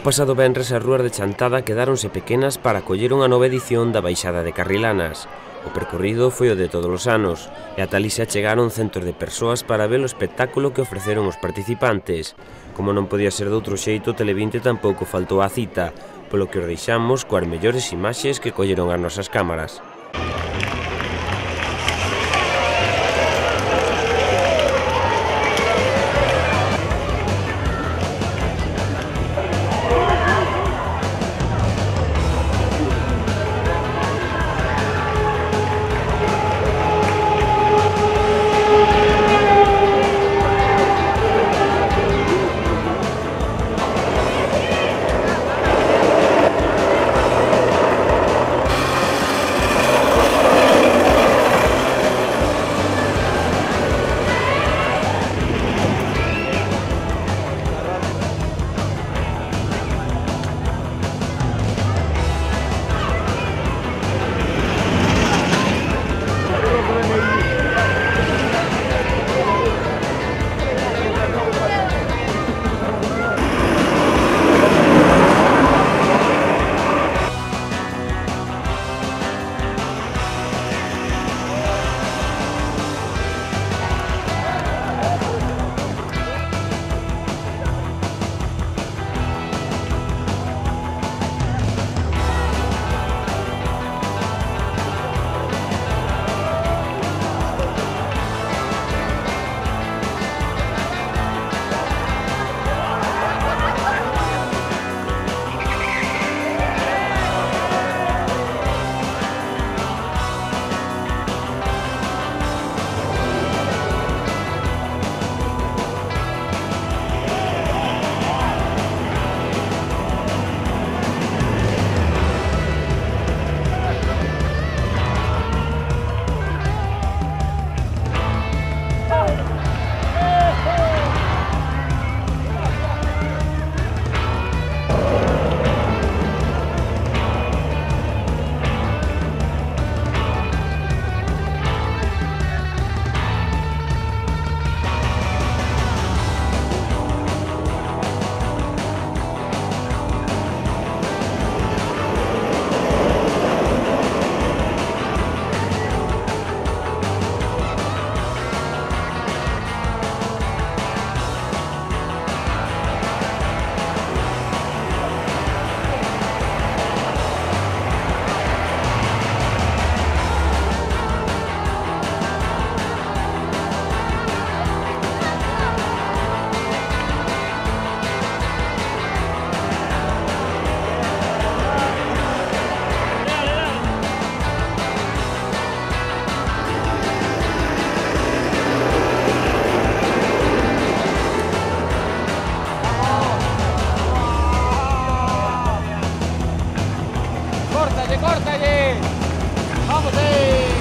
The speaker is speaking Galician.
O pasado venres as rúas de Chantada quedáronse pequenas para acoller unha nova edición da Baixada de Carrilanas. O percorrido foi o de todos os anos, e ata alí se achegaron centos de persoas para ver o espectáculo que ofreceron os participantes. Como non podía ser de outro xeito, Tele20 tampouco faltou á cita, polo que os deixamos coas mellores imaxes que colleron as nosas cámaras. ¡Córtale! ¡Vamos ahí!